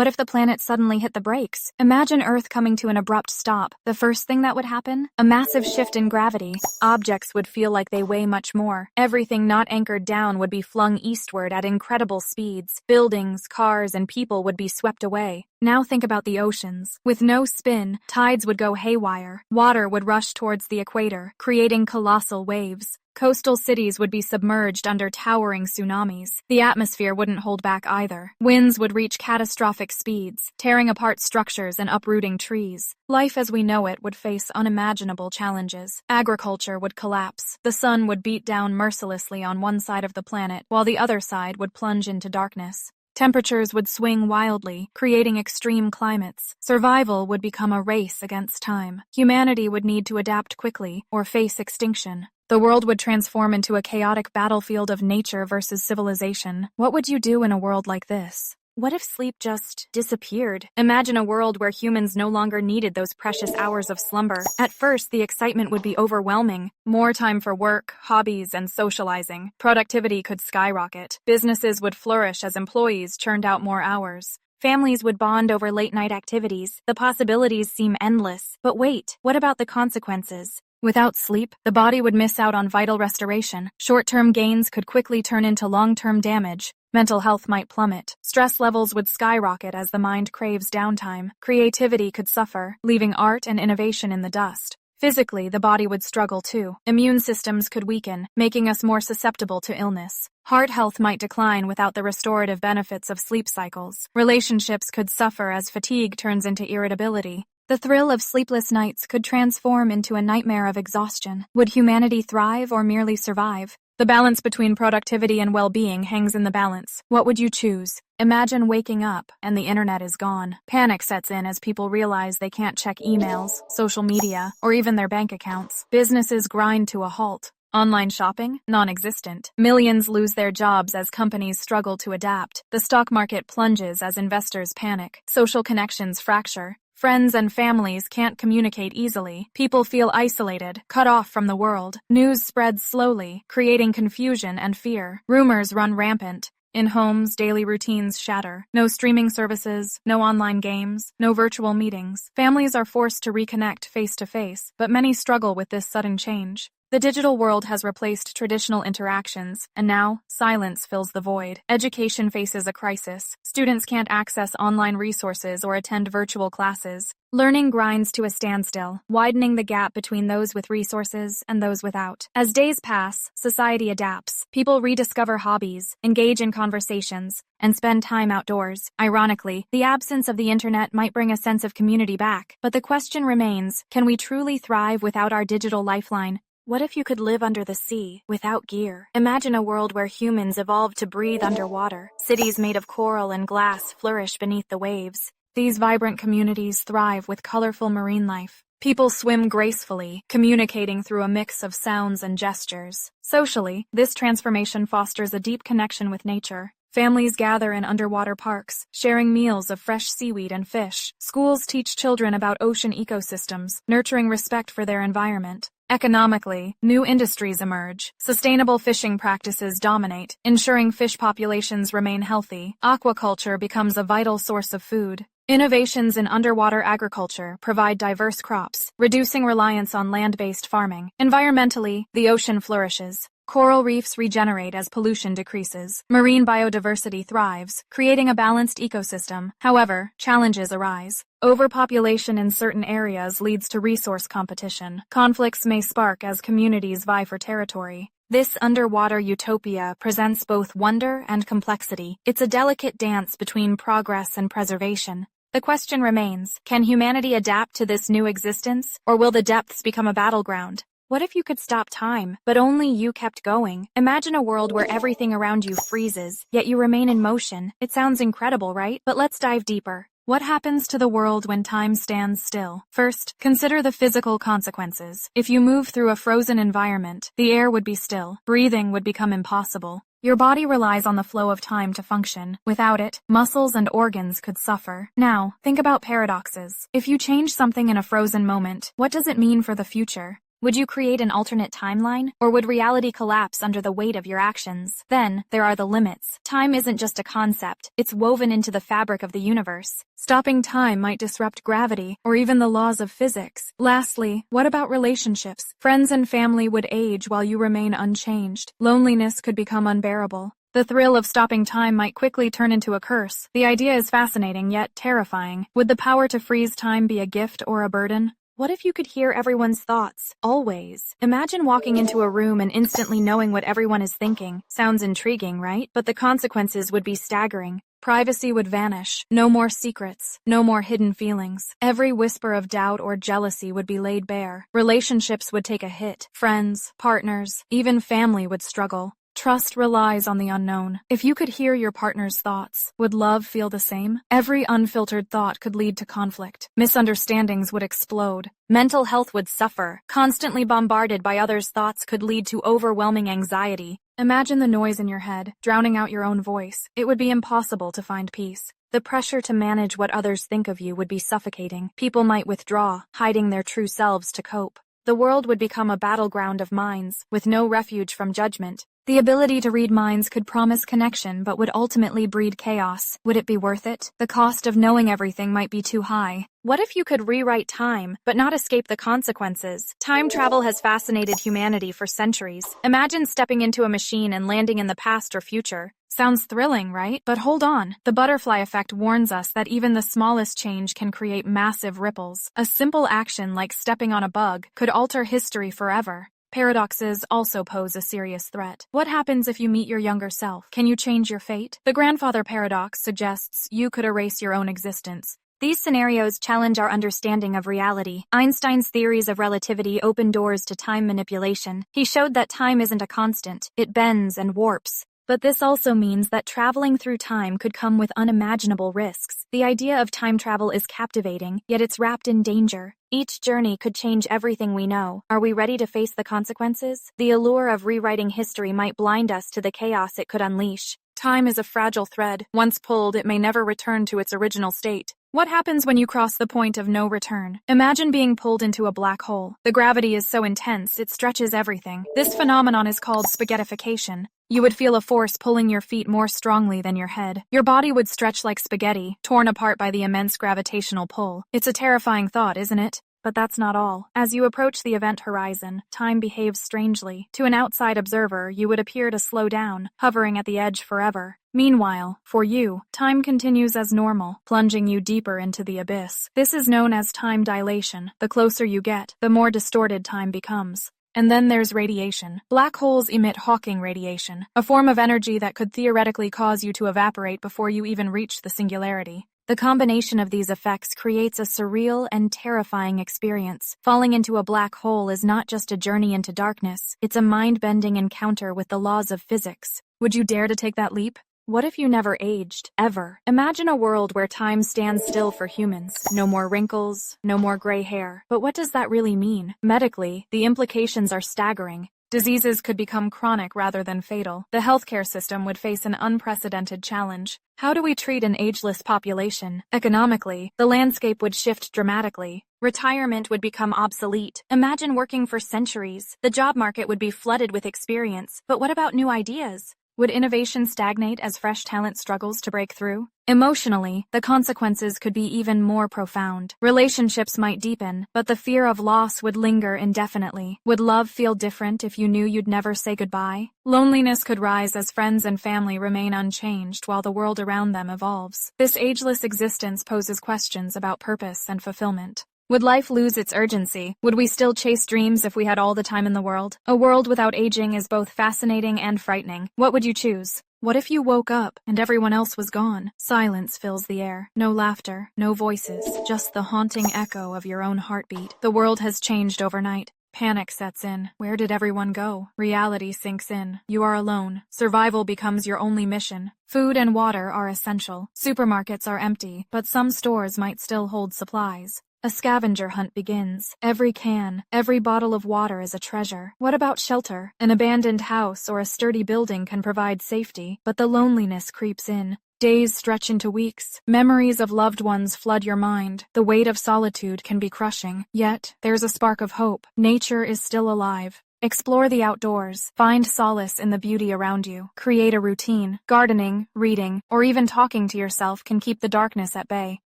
What if the planet suddenly hit the brakes? Imagine Earth coming to an abrupt stop. The first thing that would happen? A massive shift in gravity. Objects would feel like they weigh much more. Everything not anchored down would be flung eastward at incredible speeds. Buildings, cars, and people would be swept away. Now think about the oceans. With no spin, tides would go haywire. Water would rush towards the equator, creating colossal waves. Coastal cities would be submerged under towering tsunamis. The atmosphere wouldn't hold back either. Winds would reach catastrophic speeds, tearing apart structures and uprooting trees. Life as we know it would face unimaginable challenges. Agriculture would collapse. The sun would beat down mercilessly on one side of the planet, while the other side would plunge into darkness. Temperatures would swing wildly, creating extreme climates. Survival would become a race against time. Humanity would need to adapt quickly or face extinction. The world would transform into a chaotic battlefield of nature versus civilization. What would you do in a world like this? What if sleep just disappeared? Imagine a world where humans no longer needed those precious hours of slumber. At first, the excitement would be overwhelming. More time for work, hobbies, and socializing. Productivity could skyrocket. Businesses would flourish as employees churned out more hours. Families would bond over late-night activities. The possibilities seem endless. But wait, what about the consequences? Without sleep, the body would miss out on vital restoration. Short-term gains could quickly turn into long-term damage. Mental health might plummet. Stress levels would skyrocket as the mind craves downtime. Creativity could suffer, leaving art and innovation in the dust. Physically, the body would struggle too. Immune systems could weaken, making us more susceptible to illness. Heart health might decline without the restorative benefits of sleep cycles. Relationships could suffer as fatigue turns into irritability. The thrill of sleepless nights could transform into a nightmare of exhaustion. Would humanity thrive or merely survive? The balance between productivity and well-being hangs in the balance. What would you choose? Imagine waking up and the internet is gone. Panic sets in as people realize they can't check emails, social media, or even their bank accounts. Businesses grind to a halt. Online shopping? Non-existent. Millions lose their jobs as companies struggle to adapt. The stock market plunges as investors panic. Social connections fracture. Friends and families can't communicate easily. People feel isolated, cut off from the world. News spreads slowly, creating confusion and fear. Rumors run rampant. In homes, daily routines shatter. No streaming services, no online games, no virtual meetings. Families are forced to reconnect face-to-face, but many struggle with this sudden change. The digital world has replaced traditional interactions, and now, silence fills the void. Education faces a crisis. Students can't access online resources or attend virtual classes. Learning grinds to a standstill, widening the gap between those with resources and those without. As days pass, society adapts. People rediscover hobbies, engage in conversations, and spend time outdoors. Ironically, the absence of the internet might bring a sense of community back. But the question remains, can we truly thrive without our digital lifeline? What if you could live under the sea, without gear? Imagine a world where humans evolved to breathe underwater. Cities made of coral and glass flourish beneath the waves. These vibrant communities thrive with colorful marine life. People swim gracefully, communicating through a mix of sounds and gestures. Socially, this transformation fosters a deep connection with nature. Families gather in underwater parks, sharing meals of fresh seaweed and fish. Schools teach children about ocean ecosystems, nurturing respect for their environment. Economically, new industries emerge. Sustainable fishing practices dominate, ensuring fish populations remain healthy. Aquaculture becomes a vital source of food. Innovations in underwater agriculture provide diverse crops, reducing reliance on land-based farming. Environmentally, the ocean flourishes. Coral reefs regenerate as pollution decreases. Marine biodiversity thrives, creating a balanced ecosystem. However, challenges arise. Overpopulation in certain areas leads to resource competition. Conflicts may spark as communities vie for territory. This underwater utopia presents both wonder and complexity. It's a delicate dance between progress and preservation. The question remains, can humanity adapt to this new existence, or will the depths become a battleground? What if you could stop time, but only you kept going? Imagine a world where everything around you freezes, yet you remain in motion. It sounds incredible, right? But let's dive deeper. What happens to the world when time stands still? First, consider the physical consequences. If you move through a frozen environment, the air would be still. Breathing would become impossible. Your body relies on the flow of time to function. Without it, muscles and organs could suffer. Now, think about paradoxes. If you change something in a frozen moment, what does it mean for the future? Would you create an alternate timeline, or would reality collapse under the weight of your actions? Then, there are the limits. Time isn't just a concept, it's woven into the fabric of the universe. Stopping time might disrupt gravity, or even the laws of physics. Lastly, what about relationships? Friends and family would age while you remain unchanged. Loneliness could become unbearable. The thrill of stopping time might quickly turn into a curse. The idea is fascinating, yet terrifying. Would the power to freeze time be a gift or a burden? What if you could hear everyone's thoughts, always? Imagine walking into a room and instantly knowing what everyone is thinking. Sounds intriguing, right? But the consequences would be staggering. Privacy would vanish. No more secrets. No more hidden feelings. Every whisper of doubt or jealousy would be laid bare. Relationships would take a hit. Friends, partners, even family would struggle. Trust relies on the unknown. If you could hear your partner's thoughts, would love feel the same? Every unfiltered thought could lead to conflict. Misunderstandings would explode. Mental health would suffer. Constantly bombarded by others' thoughts could lead to overwhelming anxiety. Imagine the noise in your head, drowning out your own voice. It would be impossible to find peace. The pressure to manage what others think of you would be suffocating. People might withdraw, hiding their true selves to cope. The world would become a battleground of minds, with no refuge from judgment. The ability to read minds could promise connection but would ultimately breed chaos. Would it be worth it? The cost of knowing everything might be too high. What if you could rewrite time, but not escape the consequences? Time travel has fascinated humanity for centuries. Imagine stepping into a machine and landing in the past or future. Sounds thrilling, right? But hold on. The butterfly effect warns us that even the smallest change can create massive ripples. A simple action like stepping on a bug could alter history forever. Paradoxes also pose a serious threat. What happens if you meet your younger self? Can you change your fate? The grandfather paradox suggests you could erase your own existence. These scenarios challenge our understanding of reality. Einstein's theories of relativity open doors to time manipulation. He showed that time isn't a constant. It bends and warps. But this also means that traveling through time could come with unimaginable risks. The idea of time travel is captivating, yet it's wrapped in danger. Each journey could change everything we know. Are we ready to face the consequences? The allure of rewriting history might blind us to the chaos it could unleash. Time is a fragile thread. Once pulled, it may never return to its original state. What happens when you cross the point of no return? Imagine being pulled into a black hole. The gravity is so intense, it stretches everything. This phenomenon is called spaghettification. You would feel a force pulling your feet more strongly than your head. Your body would stretch like spaghetti, torn apart by the immense gravitational pull. It's a terrifying thought, isn't it? But that's not all. As you approach the event horizon, time behaves strangely. To an outside observer, you would appear to slow down, hovering at the edge forever. Meanwhile, for you, time continues as normal, plunging you deeper into the abyss. This is known as time dilation. The closer you get, the more distorted time becomes. And then there's radiation. Black holes emit Hawking radiation, a form of energy that could theoretically cause you to evaporate before you even reach the singularity. The combination of these effects creates a surreal and terrifying experience. Falling into a black hole is not just a journey into darkness, it's a mind-bending encounter with the laws of physics. Would you dare to take that leap? What if you never aged, ever? Imagine a world where time stands still for humans. No more wrinkles, no more gray hair. But what does that really mean? Medically, the implications are staggering. Diseases could become chronic rather than fatal. The healthcare system would face an unprecedented challenge. How do we treat an ageless population? Economically, the landscape would shift dramatically. Retirement would become obsolete. Imagine working for centuries. The job market would be flooded with experience. But what about new ideas? Would innovation stagnate as fresh talent struggles to break through? Emotionally, the consequences could be even more profound. Relationships might deepen, but the fear of loss would linger indefinitely. Would love feel different if you knew you'd never say goodbye? Loneliness could rise as friends and family remain unchanged while the world around them evolves. This ageless existence poses questions about purpose and fulfillment. Would life lose its urgency? Would we still chase dreams if we had all the time in the world? A world without aging is both fascinating and frightening. What would you choose? What if you woke up and everyone else was gone? Silence fills the air. No laughter, no voices, just the haunting echo of your own heartbeat. The world has changed overnight. Panic sets in. Where did everyone go? Reality sinks in. You are alone. Survival becomes your only mission. Food and water are essential. Supermarkets are empty, but some stores might still hold supplies. A scavenger hunt begins. Every can, every bottle of water is a treasure. What about shelter? An abandoned house or a sturdy building can provide safety, but the loneliness creeps in. Days stretch into weeks. Memories of loved ones flood your mind. The weight of solitude can be crushing. Yet, there's a spark of hope. Nature is still alive. Explore the outdoors. Find solace in the beauty around you. Create a routine. Gardening, reading, or even talking to yourself can keep the darkness at bay.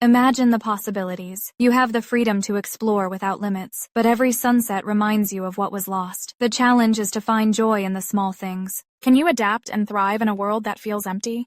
Imagine the possibilities. You have the freedom to explore without limits, but every sunset reminds you of what was lost. The challenge is to find joy in the small things. Can you adapt and thrive in a world that feels empty?